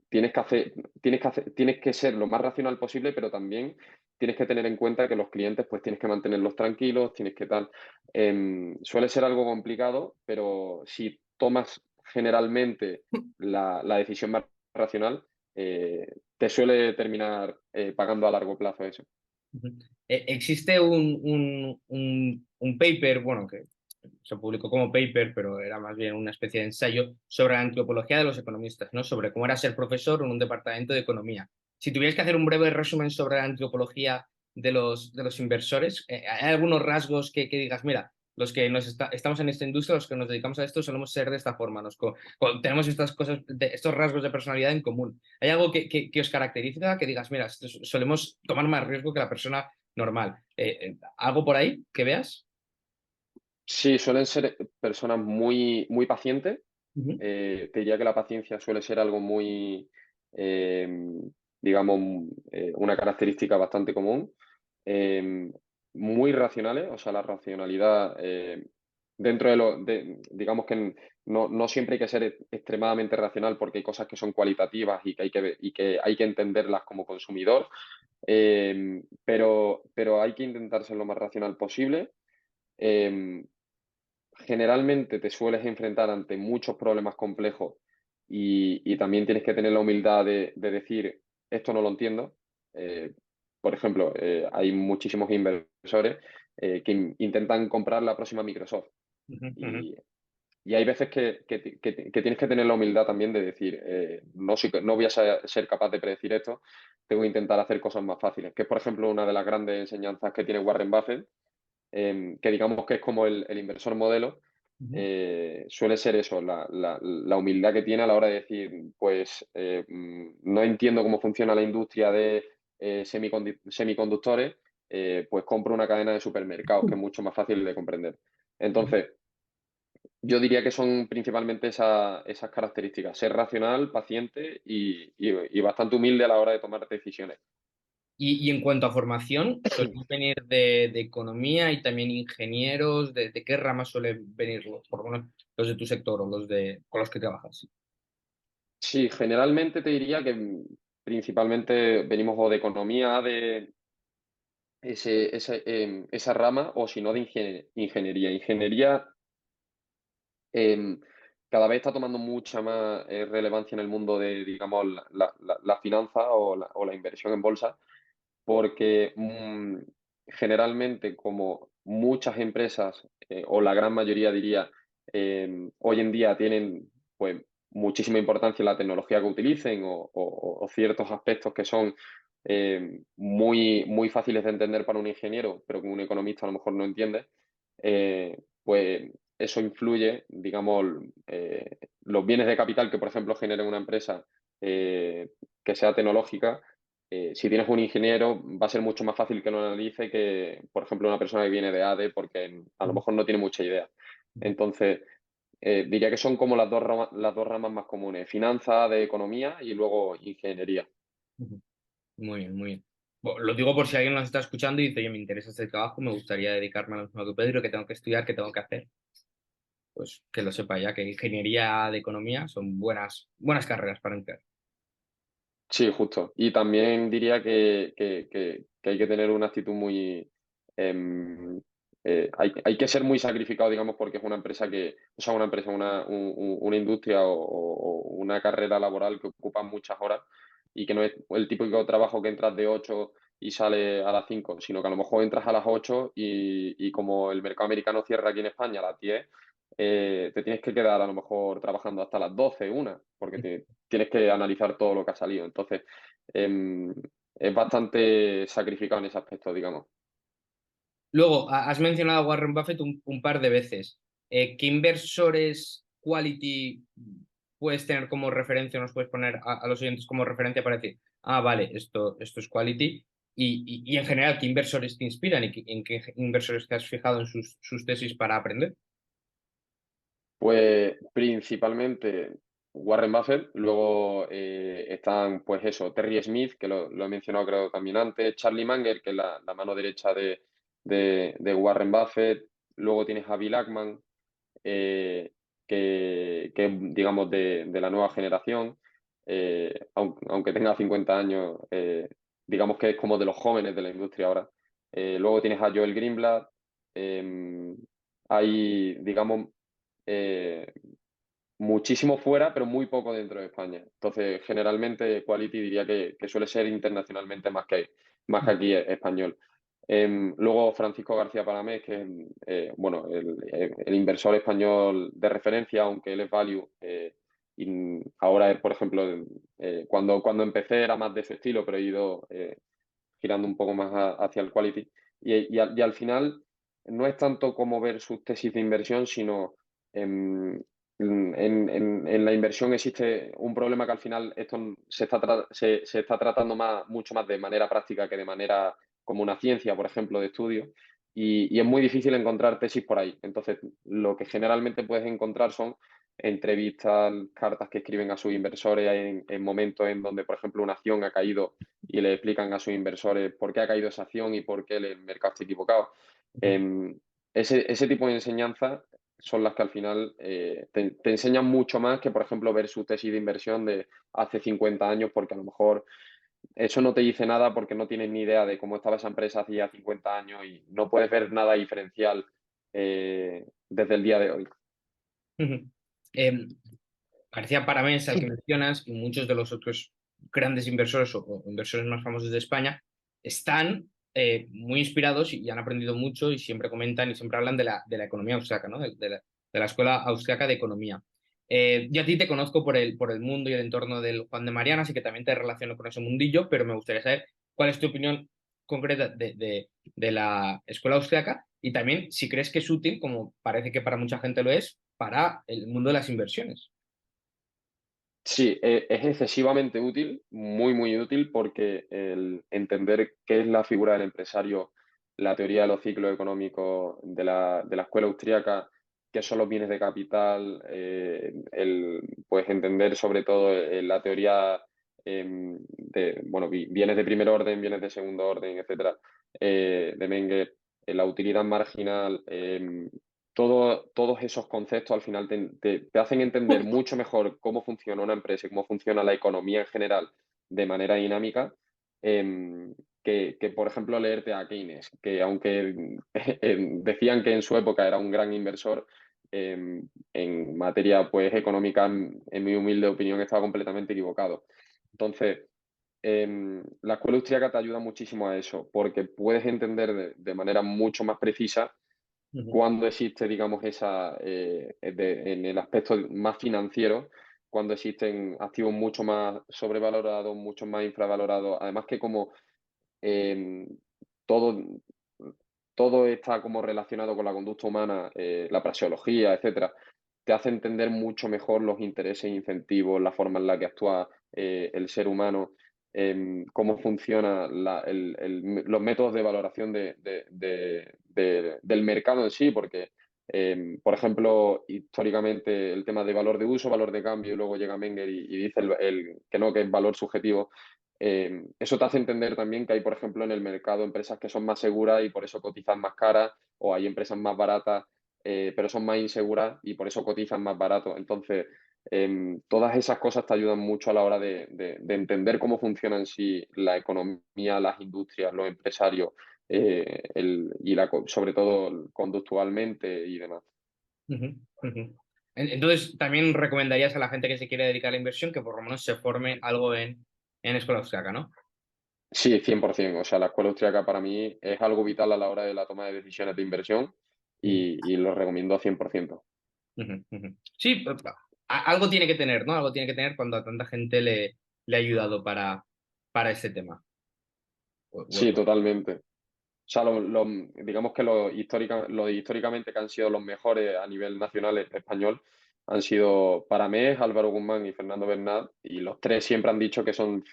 tienes que ser lo más racional posible, pero también tienes que tener en cuenta que los clientes, pues tienes que mantenerlos tranquilos, tienes que tal. Suele ser algo complicado, pero si tomas generalmente la decisión más racional, te suele terminar pagando a largo plazo eso. ujú. Existe un paper, bueno, que se publicó como paper, pero era más bien una especie de ensayo sobre la antropología de los economistas, ¿no? Sobre cómo era ser profesor en un departamento de economía. Si tuvierais que hacer un breve resumen sobre la antropología de los inversores, ¿hay algunos rasgos que digas, mira, los que estamos en esta industria, los que nos dedicamos a esto, solemos ser de esta forma, tenemos estas cosas, estos rasgos de personalidad en común? ¿Hay algo que os caracteriza, que digas, mira, solemos tomar más riesgo que la persona normal? ¿Algo por ahí que veas? Sí, suelen ser personas muy pacientes. Ujú, Te diría que la paciencia suele ser algo muy, eh, digamos, una característica bastante común. Eh, Muy racionales, o sea, la racionalidad dentro digamos que no siempre hay que ser extremadamente racional porque hay cosas que son cualitativas y que hay que entenderlas como consumidor, pero hay que intentar ser lo más racional posible. Eh, Generalmente te sueles enfrentar ante muchos problemas complejos y también tienes que tener la humildad de decir, esto no lo entiendo. Eh, por ejemplo, hay muchísimos inversores que intentan comprar la próxima Microsoft. Ujú, ujú, Y hay veces que tienes que tener la humildad también de decir, no voy a ser capaz de predecir esto, tengo que intentar hacer cosas más fáciles, que es, por ejemplo, una de las grandes enseñanzas que tiene Warren Buffett, que digamos que es como el inversor modelo. ujú, Suele ser eso, la humildad que tiene a la hora de decir, pues no entiendo cómo funciona la industria de semiconductores, pues compro una cadena de supermercados que es mucho más fácil de comprender. ujú. Entonces, yo diría que son principalmente esas características, ser racional, paciente y bastante humilde a la hora de tomar decisiones. Y en cuanto a formación, ¿suelen venir de economía y también ingenieros? ¿De qué ramas suelen venir por lo menos los de tu sector o con los que trabajas? Sí, generalmente te diría que principalmente venimos o de economía, de esa rama, o si no de ingeniería. Ingeniería em, cada vez está tomando mucha más relevancia en el mundo de, digamos, la finanza o la inversión en bolsa, porque generalmente como muchas empresas, o la gran mayoría diría, hoy en día tienen pues muchísima importancia la tecnología que utilicen o ciertos aspectos que son muy fáciles de entender para un ingeniero, pero que un economista a lo mejor no entiende, pues eso influye, digamos, los bienes de capital que, por ejemplo, genere una empresa que sea tecnológica. Si tienes un ingeniero, va a ser mucho más fácil que lo analice que, por ejemplo, una persona que viene de ADE, porque a lo Ujú, mejor no tiene mucha idea. ujú, Entonces, diría que son como las dos ramas más comunes, finanzas de economía y luego ingeniería. ujú. Muy bien, muy bien. Lo digo por si alguien nos está escuchando y dice, oye, me interesa este trabajo, me gustaría dedicarme a lo mismo que Pedro, que tengo que estudiar, que tengo que hacer. Pues que lo sepa ya, que ingeniería de economía son buenas carreras para entrar. Sí, justo. Y también diría que hay que tener una actitud muy... em, hay que ser muy sacrificado, digamos, porque es una empresa o sea, una empresa, una industria o una carrera laboral que ocupa muchas horas y que no es el típico trabajo que entras de 8 y sale a las 5, sino que a lo mejor entras a las 8 y como el mercado americano cierra aquí en España a las 10, te tienes que quedar a lo mejor trabajando hasta las 12 una, porque tienes que analizar todo lo que ha salido. Entonces, em, es bastante sacrificado en ese aspecto, digamos. Luego, has mencionado a Warren Buffett un par de veces. ¿Qué inversores quality puedes tener como referencia, nos puedes poner a los oyentes como referencia para decir, ah, vale, esto es quality? Y en general, ¿qué inversores te inspiran y en qué inversores te has fijado en sus tesis para aprender? Pues principalmente Warren Buffett, luego están, pues eso, Terry Smith, que lo he mencionado creo también antes, Charlie Munger, que es la mano derecha de Warren Buffett, luego tienes a Bill Ackman, eh, que es, digamos, de la nueva generación, aunque tenga 50 años, digamos que es como de los jóvenes de la industria ahora. Luego tienes a Joel Greenblatt, hay, digamos, eh, muchísimo fuera, pero muy poco dentro de España. Entonces, generalmente Quality diría que suele ser internacionalmente más que aquí español. Luego Francisco García Palamés, que es bueno, el inversor español de referencia, aunque él es value. Y ahora, por ejemplo, cuando empecé era más de su estilo, pero he ido girando un poco más hacia el quality. Y al final no es tanto como ver sus tesis de inversión, sino em, en la inversión existe un problema que al final esto se está tratando mucho más de manera práctica que de manera como una ciencia, por ejemplo, de estudio. Y es muy difícil encontrar tesis por ahí. Entonces, lo que generalmente puedes encontrar son entrevistas, cartas que escriben a sus inversores en momentos en donde, por ejemplo, una acción ha caído y le explican a sus inversores por qué ha caído esa acción y por qué el mercado está equivocado. Eh, ese tipo de enseñanzas son las que al final te enseñan mucho más que, por ejemplo, ver su tesis de inversión de hace 50 años, porque a lo mejor eso no te dice nada porque no tienes ni idea de cómo estaba esa empresa hacía 50 años y no puedes ver nada diferencial desde el día de hoy. Ujú. Em, Parecía Paramés, al que mencionas, y muchos de los otros grandes inversores o inversores más famosos de España están muy inspirados y han aprendido mucho y siempre comentan y siempre hablan de la economía austriaca, ¿no? De la Escuela Austriaca de Economía. Yo a ti te conozco por el mundo y el entorno del Juan de Mariana, así que también te relaciono con ese mundillo, pero me gustaría saber cuál es tu opinión concreta de la Escuela Austriaca y también si crees que es útil, como parece que para mucha gente lo es, para el mundo de las inversiones. Sí, es excesivamente útil, muy, muy útil, porque el entender qué es la figura del empresario, la teoría de los ciclos económicos de la escuela austríaca, qué son los bienes de capital, pues entender sobre todo la teoría de, bueno, bienes de primer orden, bienes de segundo orden, etcétera, de Menger, la utilidad marginal, todos esos conceptos al final te hacen entender mucho mejor cómo funciona una empresa y cómo funciona la economía en general de manera dinámica, por ejemplo, leerte a Keynes, que aunque decían que en su época era un gran inversor, en materia pues, económica, en mi humilde opinión, estaba completamente equivocado. Entonces, la escuela austríaca te ayuda muchísimo a eso, porque puedes entender de manera mucho más precisa Ujú. cuando existe, digamos, en el aspecto más financiero, cuando existen activos mucho más sobrevalorados, mucho más infravalorados. Además que como eh, todo, todo está como relacionado con la conducta humana, la praxeología, etcétera, te hace entender mucho mejor los intereses e incentivos, la forma en la que actúa el ser humano, cómo funcionan los métodos de valoración del mercado en sí, porque, por ejemplo, históricamente el tema de valor de uso, valor de cambio, y luego llega Menger y dice que no, que es valor subjetivo. Eso te hace entender también que hay, por ejemplo, en el mercado empresas que son más seguras y por eso cotizan más caras, o hay empresas más baratas, pero son más inseguras y por eso cotizan más barato. Entonces, todas esas cosas te ayudan mucho a la hora de entender cómo funciona en sí la economía, las industrias, los empresarios, sobre todo conductualmente y demás. Ujú, ujú. Entonces, también recomendarías a la gente que se quiere dedicar a la inversión que por lo menos se forme algo en escuela austriaca, ¿no? Sí, 100%. O sea, la escuela austríaca para mí es algo vital a la hora de la toma de decisiones de inversión Ujú, y lo recomiendo a 100%. ujú, ujú. Sí, algo tiene que tener, ¿no? Algo tiene que tener cuando a tanta gente le ha ayudado para este tema. Sí, totalmente. O sea, digamos que los históricamente que han sido los mejores a nivel nacional español han sido Paramés, Álvaro Guzmán y Fernando Bernat, y los tres siempre han dicho que son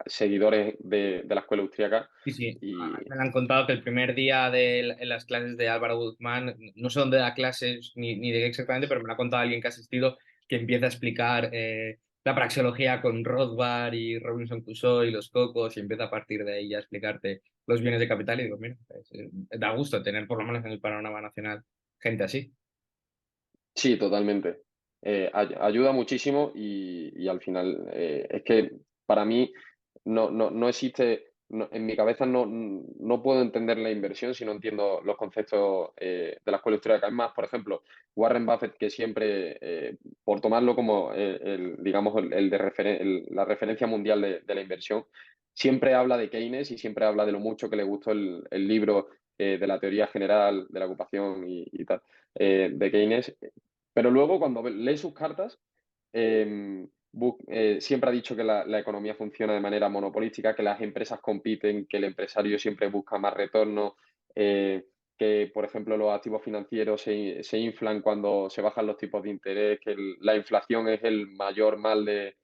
seguidores de la escuela austríaca. Sí, sí. Y Me han contado que el primer día en las clases de Álvaro Guzmán, no sé dónde da clases ni de qué exactamente, pero me lo ha contado alguien que ha asistido, que empieza a explicar la praxeología con Rothbard y Robinson Crusoe y los cocos y empieza a partir de ahí a explicarte los bienes de capital y digo, mira, pues, da gusto tener por lo menos en el panorama nacional gente así. sí, totalmente. Ayuda muchísimo y al final es que para mí no existe, en mi cabeza no puedo entender la inversión si no entiendo los conceptos de la escuela austríaca. Es más, por ejemplo, Warren Buffett, que siempre, por tomarlo como digamos, la referencia mundial de la inversión, siempre habla de Keynes y siempre habla de lo mucho que le gustó el libro de la teoría general de la ocupación y tal de Keynes. Pero luego, cuando lee sus cartas, siempre ha dicho que la economía funciona de manera monopolística, que las empresas compiten, que el empresario siempre busca más retorno, que, por ejemplo, los activos financieros se inflan cuando se bajan los tipos de interés, que la inflación es el mayor mal de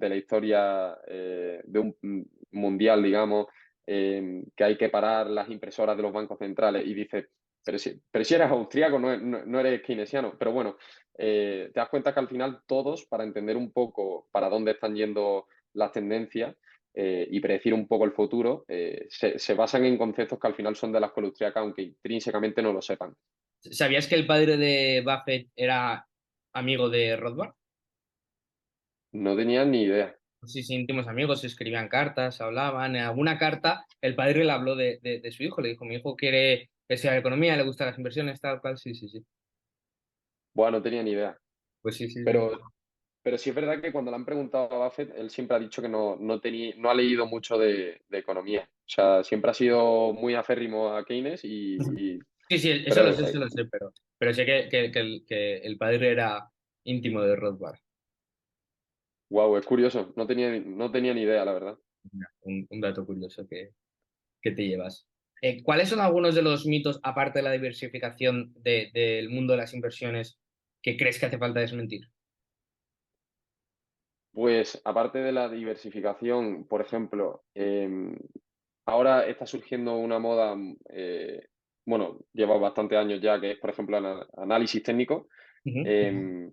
la historia de un mundial, digamos, que hay que parar las impresoras de los bancos centrales y dice, pero si eres austríaco, no eres keynesiano. Pero bueno, te das cuenta que al final todos, para entender un poco para dónde están yendo las tendencias y predecir un poco el futuro, se basan en conceptos que al final son de la escuela austríaca, aunque intrínsecamente no lo sepan. ¿Sabías que el padre de Buffett era amigo de Rothbard? No tenía ni idea. Sí, sí, íntimos amigos, se escribían cartas, hablaban. En alguna carta, el padre le habló de su hijo, le dijo, mi hijo quiere estudiar economía, le gustan las inversiones, tal cual, sí, sí, sí. Bueno, no tenía ni idea. Pues sí, sí, sí. Pero, pero sí es verdad que cuando le han preguntado a Buffett, él siempre ha dicho que no ha leído mucho de economía. O sea, siempre ha sido muy aférrimo a Keynes Ujú. y Sí, sí, pero eso lo sé, pero sé que el padre era íntimo de Rothbard. wow, es curioso. No tenía ni idea, la verdad. Mira, un dato curioso que te llevas. ¿Cuáles son algunos de los mitos, aparte de la diversificación del mundo de las inversiones, que crees que hace falta desmentir? Pues aparte de la diversificación, por ejemplo, ahora está surgiendo una moda, bueno, lleva bastantes años ya, que es, por ejemplo, análisis técnico. Ujú, em,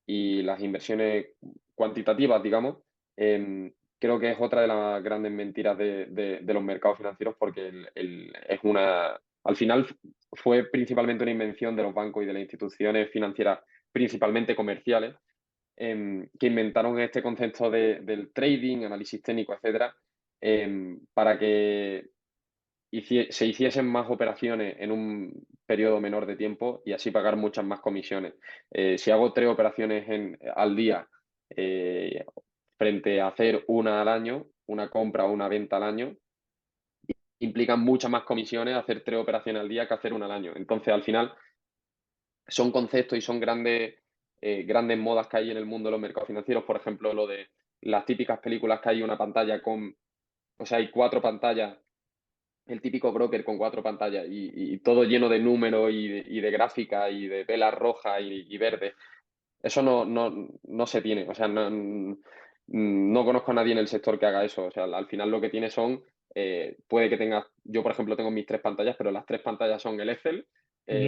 y las inversiones cuantitativas, digamos, creo que es otra de las grandes mentiras de los mercados financieros porque al final fue principalmente una invención de los bancos y de las instituciones financieras, principalmente comerciales, que inventaron este concepto del trading, análisis técnico, etcétera, para que se hiciesen más operaciones en un periodo menor de tiempo y así pagar muchas más comisiones. Si hago 3 operaciones al día eh, frente a hacer una al año, una compra o una venta al año, implican muchas más comisiones hacer 3 operaciones al día que hacer una al año. Entonces, al final, son conceptos y son grandes modas que hay en el mundo de los mercados financieros. Por ejemplo, lo de las típicas películas que hay una pantalla o sea, hay 4 pantallas, el típico broker con 4 pantallas y todo lleno de números y de gráfica y de velas rojas y verdes. Eso no se tiene. O sea, no conozco a nadie en el sector que haga eso. O sea, al final lo que tiene puede que tengas, yo por ejemplo tengo mis 3 pantallas, pero las 3 pantallas son el Excel, ujú,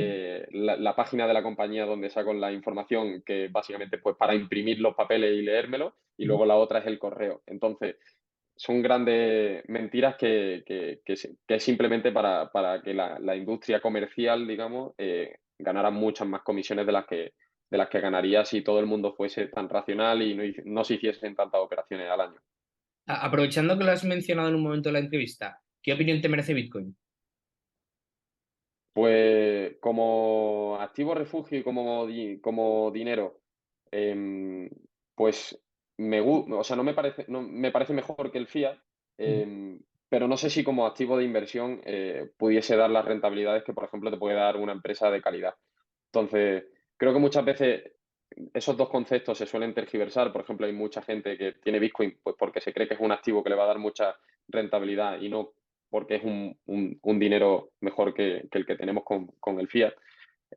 la página de la compañía donde saco la información, que básicamente pues para imprimir los papeles y leérmelos, y ujú. luego la otra es el correo. Entonces, son grandes mentiras que es simplemente para que la industria comercial, digamos, ganara muchas más comisiones de las que ganaría si todo el mundo fuese tan racional y no se hiciesen tantas operaciones al año. Aprovechando que lo has mencionado en un momento de la entrevista, ¿qué opinión te merece Bitcoin? Pues como activo refugio y como dinero, em, pues o sea, no me parece mejor que el fiat, Ujú, pero no sé si como activo de inversión pudiese dar las rentabilidades que, por ejemplo, te puede dar una empresa de calidad. Entonces, creo que muchas veces esos dos conceptos se suelen tergiversar. Por ejemplo, hay mucha gente que tiene Bitcoin pues porque se cree que es un activo que le va a dar mucha rentabilidad y no porque es un dinero mejor que el que tenemos con el fiat.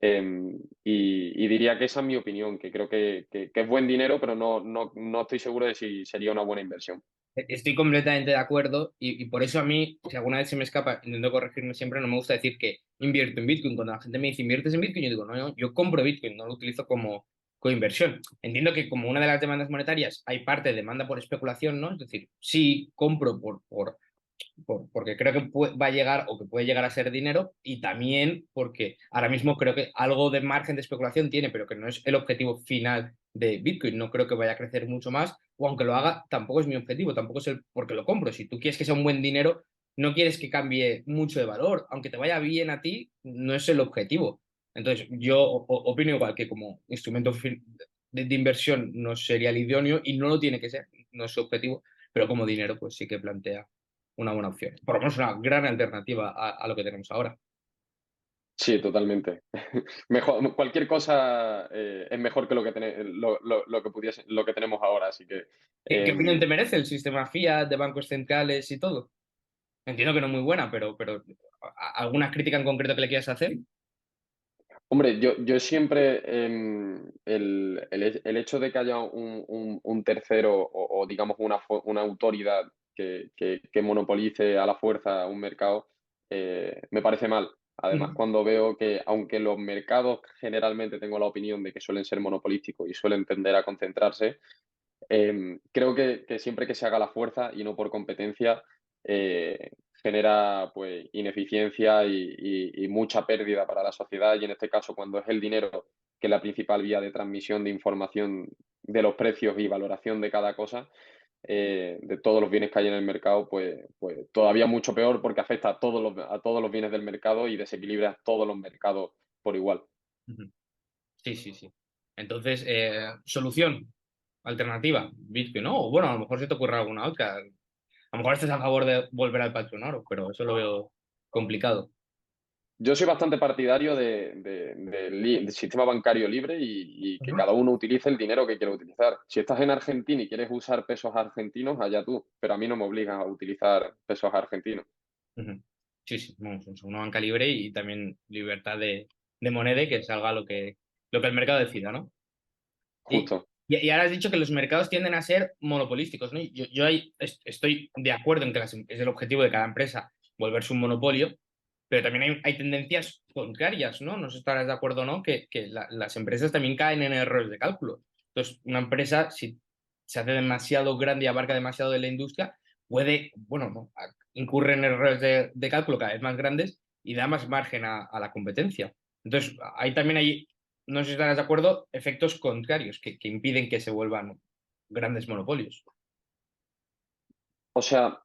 Y diría que esa es mi opinión, que creo que es buen dinero, pero no estoy seguro de si sería una buena inversión. Estoy completamente de acuerdo y por eso a mí, si alguna vez se me escapa, intento corregirme siempre, no me gusta decir que invierto en Bitcoin. Cuando la gente me dice inviertes en Bitcoin, yo digo, no, yo compro Bitcoin, no lo utilizo como inversión. Entiendo que como una de las demandas monetarias hay parte de demanda por especulación, ¿no? Es decir, sí compro porque creo que va a llegar o que puede llegar a ser dinero y también porque ahora mismo creo que algo de margen de especulación tiene, pero que no es el objetivo final de Bitcoin. No creo que vaya a crecer mucho más o aunque lo haga, tampoco es mi objetivo, tampoco es el porque lo compro. Si tú quieres que sea un buen dinero, no quieres que cambie mucho de valor, aunque te vaya bien a ti, no es el objetivo. Entonces, yo opino igual que como instrumento de inversión no sería el idóneo y no lo tiene que ser, no es su objetivo, pero como dinero, pues sí que plantea una buena opción. Por lo menos una gran alternativa a lo que tenemos ahora. Sí, totalmente. Mejor, cualquier cosa es mejor que lo que tenemos ahora, así que ¿Qué opinión em, te merece el sistema fiat de bancos centrales y todo? Entiendo que no es muy buena, pero ¿alguna crítica en concreto que le quieras hacer? hombre, yo siempre el hecho de que haya un tercero o digamos una autoridad que monopolice a la fuerza un mercado me parece mal. Además, Ujú. cuando veo que aunque los mercados generalmente tengo la opinión de que suelen ser monopolísticos y suelen tender a concentrarse, creo que siempre que se haga la fuerza y no por competencia, genera pues ineficiencia y mucha pérdida para la sociedad. Y en este caso, cuando es el dinero, que es la principal vía de transmisión de información de los precios y valoración de cada cosa, de todos los bienes que hay en el mercado, pues todavía mucho peor porque afecta a todos los bienes del mercado y desequilibra todos los mercados por igual. Ujú. Sí, sí, sí. Entonces, solución. alternativa, Bitcoin, ¿no? O bueno, a lo mejor se te ocurre alguna otra. A lo mejor estás a favor de volver al patrón oro, pero eso lo veo complicado. Yo soy bastante partidario del sistema bancario libre y que cada uno utilice el dinero que quiera utilizar. Si estás en Argentina y quieres usar pesos argentinos, allá tú, pero a mí no me obligas a utilizar pesos argentinos. Ujú. Sí, sí, vamos, es una banca libre y también libertad de moneda y que salga lo que el mercado decida, ¿no? Y, Justo. y ahora has dicho que los mercados tienden a ser monopolísticos, ¿no? Yo ahí estoy de acuerdo en que es el objetivo de cada empresa volverse un monopolio, pero también hay tendencias contrarias, ¿no? No sé si estarás de acuerdo o no, que las empresas también caen en errores de cálculo. Entonces, una empresa, si se hace demasiado grande y abarca demasiado de la industria, puede, bueno, no, incurre en errores de cálculo cada vez más grandes y da más margen a la competencia. Entonces, ahí también hay, no sé si estarás de acuerdo, efectos contrarios que impiden que se vuelvan grandes monopolios. O sea,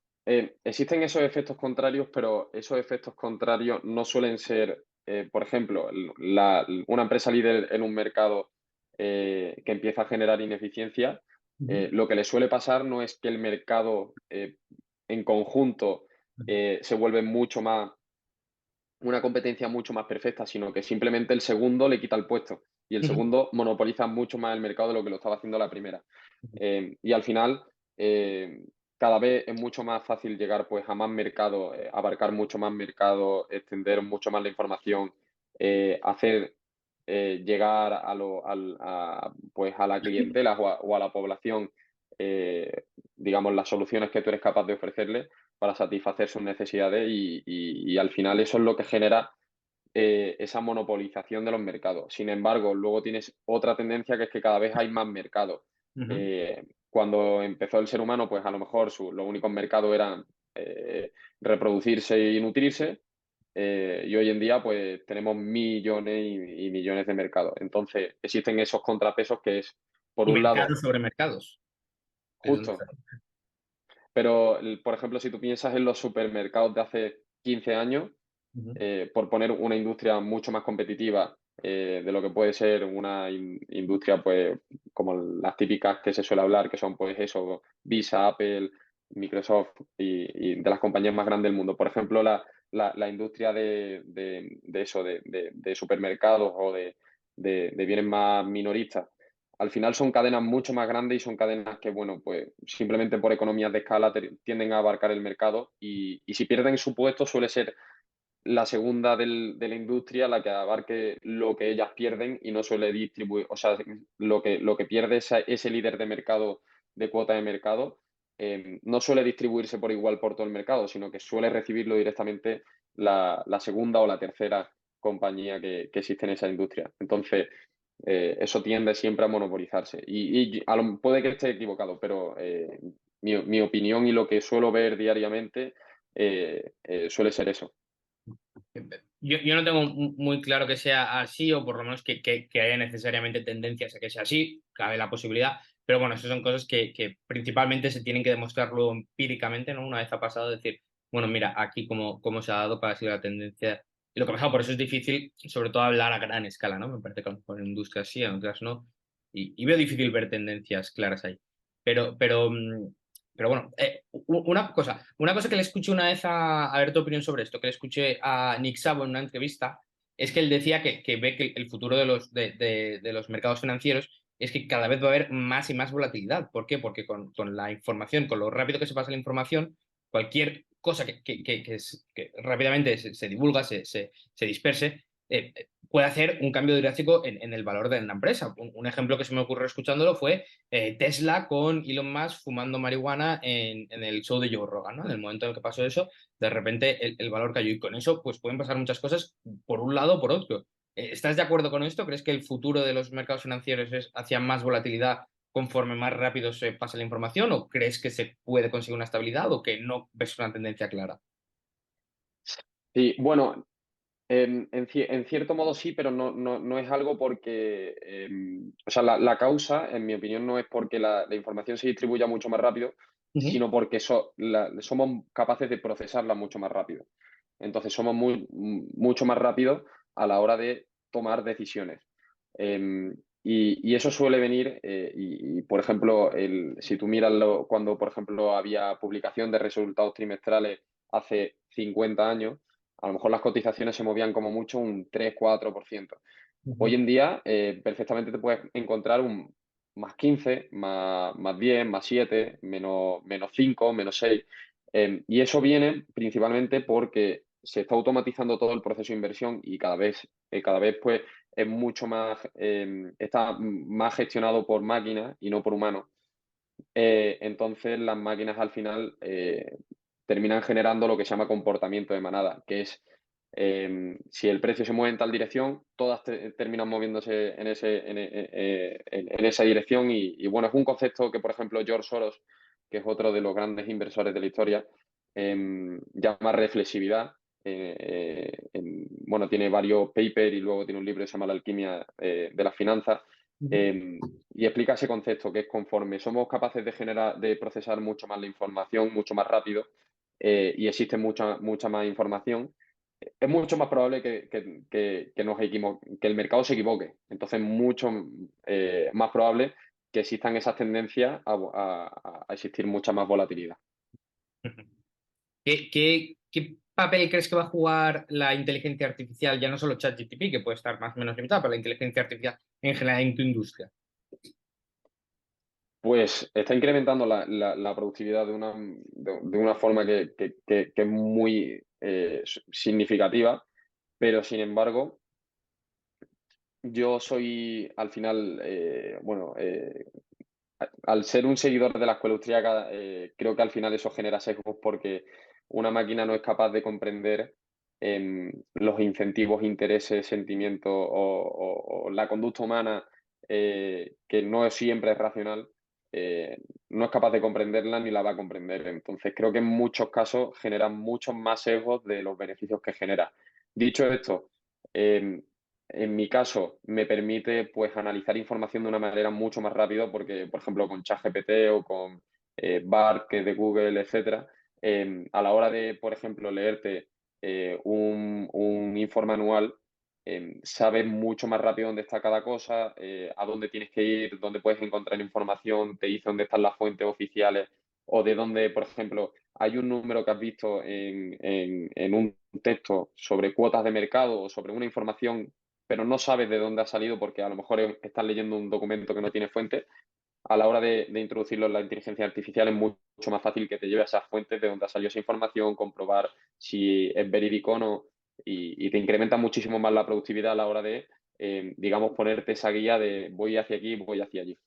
existen esos efectos contrarios, pero esos efectos contrarios no suelen ser, por ejemplo, una empresa líder en un mercado que empieza a generar ineficiencia. Ujú, Lo que le suele pasar no es que el mercado en conjunto se vuelve mucho más, una competencia mucho más perfecta, sino que simplemente el segundo le quita el puesto y el ujú, segundo monopoliza mucho más el mercado de lo que lo estaba haciendo la primera. Y al final, eh, cada vez es mucho más fácil llegar pues, a más mercado, abarcar mucho más mercado, extender mucho más la información, hacer llegar pues, a la clientela o a la población, eh, digamos, las soluciones que tú eres capaz de ofrecerle para satisfacer sus necesidades y al final eso es lo que genera esa monopolización de los mercados. Sin embargo, luego tienes otra tendencia que es que cada vez hay más mercados. ujú. Cuando empezó el ser humano, pues a lo mejor los únicos mercados eran reproducirse y nutrirse. Y hoy en día, pues tenemos millones y millones de mercados. Entonces, existen esos contrapesos que es, por Y un lado, mercados sobre mercados. Es donde está. justo, pero, por ejemplo, si tú piensas en los supermercados de hace 15 años, Ujú, por poner una industria mucho más competitiva de lo que puede ser una industria pues como las típicas que se suele hablar, que son pues eso, Visa, Apple, Microsoft y de las compañías más grandes del mundo. Por ejemplo, la industria de eso, de supermercados o de bienes más minoristas. Al final son cadenas mucho más grandes y son cadenas que, bueno, pues simplemente por economías de escala tienden a abarcar el mercado y si pierden su puesto suele ser la segunda de la industria la que abarque lo que ellas pierden y no suele distribuir, o sea, lo que pierde ese líder de mercado, de cuota de mercado, no suele distribuirse por igual por todo el mercado, sino que suele recibirlo directamente la segunda o la tercera compañía que existe en esa industria. Entonces, eso tiende siempre a monopolizarse. Puede que esté equivocado, pero mi opinión y lo que suelo ver diariamente suele ser eso. Yo no tengo muy claro que sea así, o por lo menos que haya necesariamente tendencias a que sea así, cabe la posibilidad, pero bueno, esas son cosas que principalmente se tienen que demostrar luego empíricamente, ¿no? Una vez ha pasado, decir, bueno, mira, aquí cómo se ha dado para seguir la tendencia y lo que ha pasado, por eso es difícil, sobre todo hablar a gran escala, ¿no? Me parece que a lo mejor en industrias sí, en otras no, y veo difícil ver tendencias claras ahí. Pero bueno, una cosa que le escuché una vez a ver tu opinión sobre esto, que le escuché a Nick Szabo en una entrevista, es que él decía que ve que el futuro de los mercados financieros es que cada vez va a haber más y más volatilidad. ¿Por qué? Porque con la información, con lo rápido que se pasa la información, cualquier cosa que rápidamente se divulga, se disperse, puede hacer un cambio drástico en el valor de una empresa. Un ejemplo que se me ocurrió escuchándolo fue Tesla con Elon Musk fumando marihuana en el show de Joe Rogan, ¿no? En el momento en el que pasó eso, de repente el valor cayó y con eso pues pueden pasar muchas cosas por un lado o por otro. ¿Estás de acuerdo con esto? ¿Crees que el futuro de los mercados financieros es hacia más volatilidad conforme más rápido se pasa la información o crees que se puede conseguir una estabilidad o que no ves una tendencia clara? Sí, bueno, en cierto modo sí, pero no es algo porque, o sea, la causa, en mi opinión, no es porque la información se distribuya mucho más rápido, Ujú, sino porque somos capaces de procesarla mucho más rápido. Entonces, somos mucho más rápidos a la hora de tomar decisiones. y eso suele venir, por ejemplo, si tú miras cuando, por ejemplo, había publicación de resultados trimestrales hace 50 años, a lo mejor las cotizaciones se movían como mucho un 3-4%. Hoy Ujú. en día, perfectamente te puedes encontrar un +15, más 10, +7, -5, -6. Y eso viene principalmente porque se está automatizando todo el proceso de inversión y cada vez pues, es mucho más, está más gestionado por máquinas y no por humanos. Entonces, las máquinas al final terminan generando lo que se llama comportamiento de manada, que es si el precio se mueve en tal dirección, todas terminan moviéndose en esa dirección. Bueno, es un concepto que, por ejemplo, George Soros, que es otro de los grandes inversores de la historia, llama reflexividad. Bueno, tiene varios papers y luego tiene un libro que se llama La alquimia de las finanzas. Ujú. eh, y explica ese concepto que es conforme somos capaces de procesar mucho más la información, mucho más rápido, y existe mucha más información, es mucho más probable que el mercado se equivoque. Entonces, mucho más probable que existan esas tendencias a existir mucha más volatilidad. ¿Qué papel crees que va a jugar la inteligencia artificial, ya no solo ChatGPT, que puede estar más o menos limitada, pero la inteligencia artificial en general en tu industria? Pues está incrementando la productividad de una forma que es muy significativa, pero sin embargo, yo soy al final, bueno, al ser un seguidor de la escuela austríaca, creo que al final eso genera sesgos porque una máquina no es capaz de comprender los incentivos, intereses, sentimientos o la conducta humana, que no siempre es racional. No es capaz de comprenderla ni la va a comprender. Entonces, creo que en muchos casos genera muchos más sesgos de los beneficios que genera. Dicho esto, eh, en mi caso, me permite pues analizar información de una manera mucho más rápida porque, por ejemplo, con ChatGPT o con Bard, que es de Google, etcétera, a la hora de, por ejemplo, leerte un informe anual, sabes mucho más rápido dónde está cada cosa, a dónde tienes que ir, dónde puedes encontrar información, te dice dónde están las fuentes oficiales o de dónde, por ejemplo, hay un número que has visto en un texto sobre cuotas de mercado o sobre una información, pero no sabes de dónde ha salido porque a lo mejor estás leyendo un documento que no tiene fuente. A la hora de introducirlo en la inteligencia artificial es mucho más fácil que te lleve a esas fuentes de dónde ha salido esa información, comprobar si es verídico o no, y te incrementa muchísimo más la productividad a la hora de, digamos, ponerte esa guía de voy hacia aquí, voy hacia allí.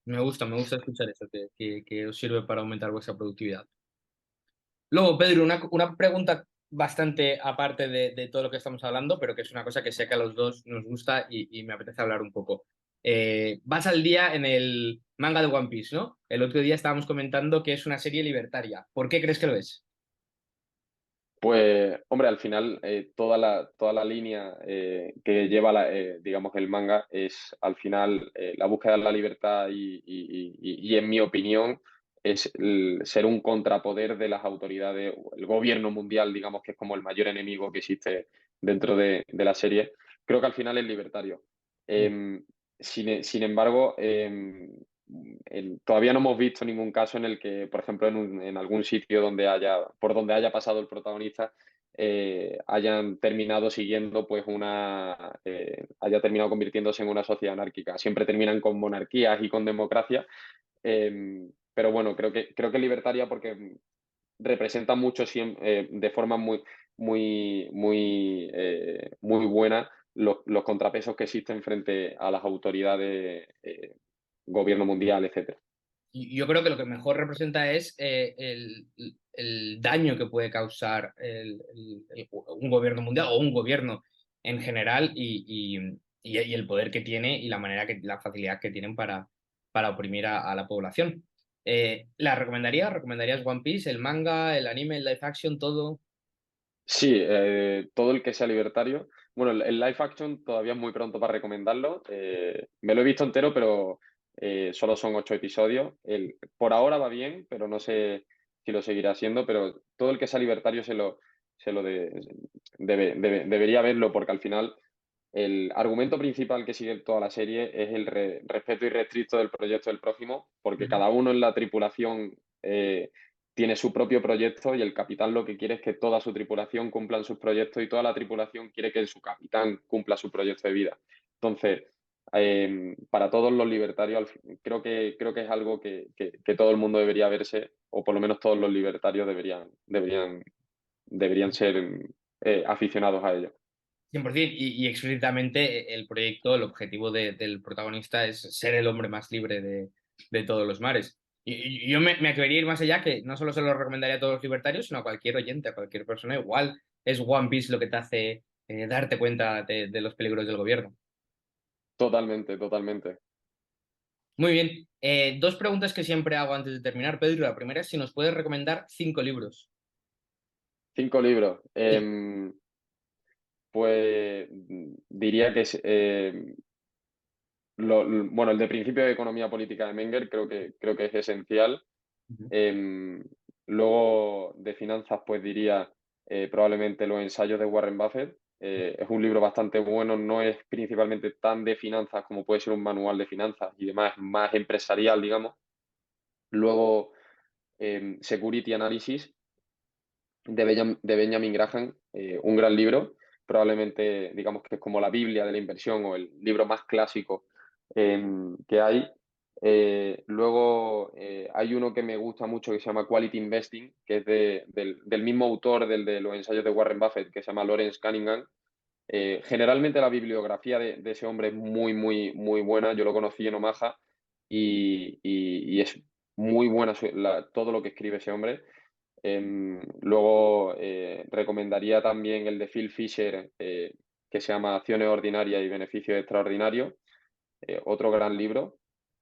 Me gusta escuchar eso, que os sirve para aumentar vuestra productividad. Luego, Pedro, una pregunta bastante aparte de todo lo que estamos hablando, pero que es una cosa que sé que a los dos nos gusta y me apetece hablar un poco. Vas al día en el manga de One Piece, ¿no? El otro día estábamos comentando que es una serie libertaria. ¿Por qué crees que lo es? Pues, hombre, al final toda la línea que lleva, digamos, el manga es al final la búsqueda de la libertad y en mi opinión, es ser un contrapoder de las autoridades, el gobierno mundial, digamos, que es como el mayor enemigo que existe dentro de la serie. Creo que al final es libertario. Em, sin embargo, todavía no hemos visto ningún caso en el que, por ejemplo, en algún sitio por donde haya pasado el protagonista, hayan terminado siguiendo, pues haya terminado convirtiéndose en una sociedad anárquica. Siempre terminan con monarquías y con democracia, pero bueno, creo que libertaria porque representa mucho de forma muy buena los contrapesos que existen frente a las autoridades, gobierno mundial, etcétera. Y yo creo que lo que mejor representa es el daño que puede causar un gobierno mundial o un gobierno en general y el poder que tiene y la manera la facilidad que tienen para oprimir a la población. ¿La recomendarías? ¿Recomendarías One Piece, el manga, el anime, el live action, todo? Sí, todo el que sea libertario. Bueno, el live action todavía es muy pronto para recomendarlo. Me lo he visto entero, pero solo son 8 episodios. Por ahora va bien, pero no sé si lo seguirá haciendo. Pero todo el que sea libertario se lo debería verlo, porque al final el argumento principal que sigue toda la serie es el respeto irrestricto del proyecto del prójimo, porque Ujú. cada uno en la tripulación tiene su propio proyecto y el capitán lo que quiere es que toda su tripulación cumplan sus proyectos y toda la tripulación quiere que su capitán cumpla su proyecto de vida. Entonces, para todos los libertarios, creo que es algo que todo el mundo debería verse, o por lo menos todos los libertarios deberían ser aficionados a ello. 100%, y explícitamente el proyecto, el objetivo del protagonista es ser el hombre más libre de todos los mares. Y yo me atrevería a ir más allá, que no solo se lo recomendaría a todos los libertarios, sino a cualquier oyente, a cualquier persona. Igual es One Piece lo que te hace darte cuenta de los peligros del gobierno. Totalmente, totalmente. Muy bien. Dos preguntas que siempre hago antes de terminar, Pedro. La primera es si nos puedes recomendar 5 libros. 5 libros. Sí. Pues diría que es, bueno, el de Principio de Economía Política de Menger creo que es esencial. Ujú. Em, Luego de finanzas, pues diría probablemente Los ensayos de Warren Buffett. Es un libro bastante bueno, no es principalmente tan de finanzas como puede ser un manual de finanzas y demás, más empresarial, digamos. Luego, Security Analysis de Benjamin Graham, un gran libro, probablemente digamos que es como la Biblia de la inversión o el libro más clásico que hay. Luego hay uno que me gusta mucho que se llama Quality Investing, que es del mismo autor de los ensayos de Warren Buffett, que se llama Lawrence Cunningham. Generalmente la bibliografía de ese hombre es muy buena. Yo lo conocí en Omaha y es muy buena todo lo que escribe ese hombre. Luego recomendaría también el de Phil Fisher, que se llama Acciones Ordinarias y Beneficios Extraordinarios, otro gran libro.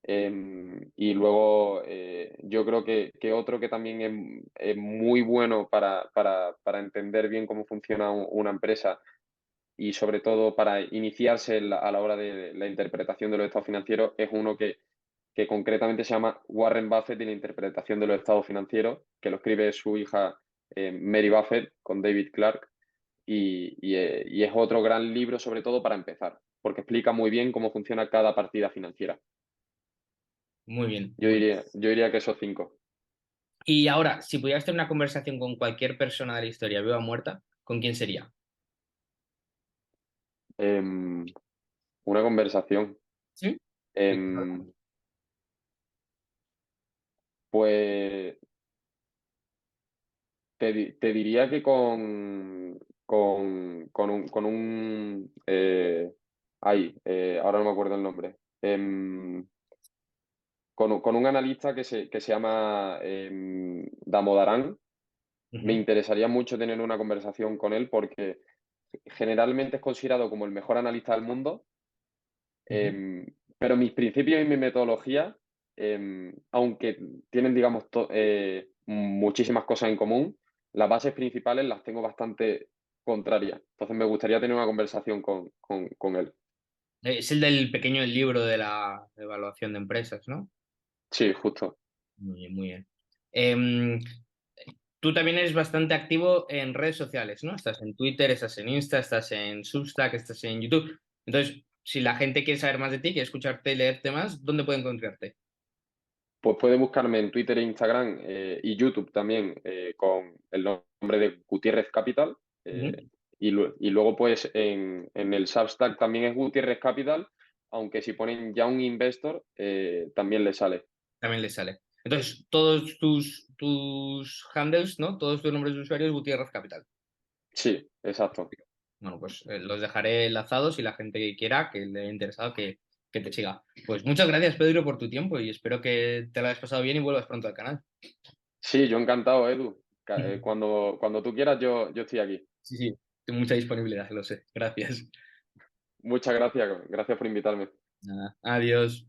Y luego yo creo que otro que también es muy bueno para entender bien cómo funciona una empresa y sobre todo para iniciarse a la hora de la interpretación de los estados financieros es uno que concretamente se llama Warren Buffett y la interpretación de los estados financieros, que lo escribe su hija Mary Buffett con David Clark, y es otro gran libro sobre todo para empezar, porque explica muy bien cómo funciona cada partida financiera. Muy bien, muy bien. Yo diría que esos 5. Y ahora, si pudieras tener una conversación con cualquier persona de la historia, viva o muerta, ¿con quién sería? Una conversación. ¿Sí? Em, pues te diría que ahora no me acuerdo el nombre. Con un analista que se llama Damodaran. Me Ujú. interesaría mucho tener una conversación con él porque generalmente es considerado como el mejor analista del mundo, Ujú. pero mis principios y mi metodología, aunque tienen, digamos, muchísimas cosas en común, las bases principales las tengo bastante contrarias. Entonces me gustaría tener una conversación con él. Es el del pequeño libro de la evaluación de empresas, ¿no? Sí, justo. Muy bien, muy bien. Em, Tú también eres bastante activo en redes sociales, ¿no? Estás en Twitter, estás en Insta, estás en Substack, estás en YouTube. Entonces, si la gente quiere saber más de ti, quiere escucharte, leerte más, ¿dónde puede encontrarte? Pues puede buscarme en Twitter e Instagram y YouTube también con el nombre de Gutiérrez Capital. Ujú. Y luego pues en el Substack también es Gutiérrez Capital, aunque si ponen ya un investor también le sale. También le sale. Entonces, todos tus handles, ¿no? Todos tus nombres de usuarios, Gutiérrez Capital. Sí, exacto. Bueno, pues los dejaré enlazados y la gente que quiera, que le haya interesado, que te siga. Pues muchas gracias, Pedro, por tu tiempo y espero que te lo hayas pasado bien y vuelvas pronto al canal. Sí, yo encantado, Edu. Cuando tú quieras, yo estoy aquí. Sí, sí, tengo mucha disponibilidad, lo sé. Gracias. Muchas gracias, gracias por invitarme. Nada, adiós.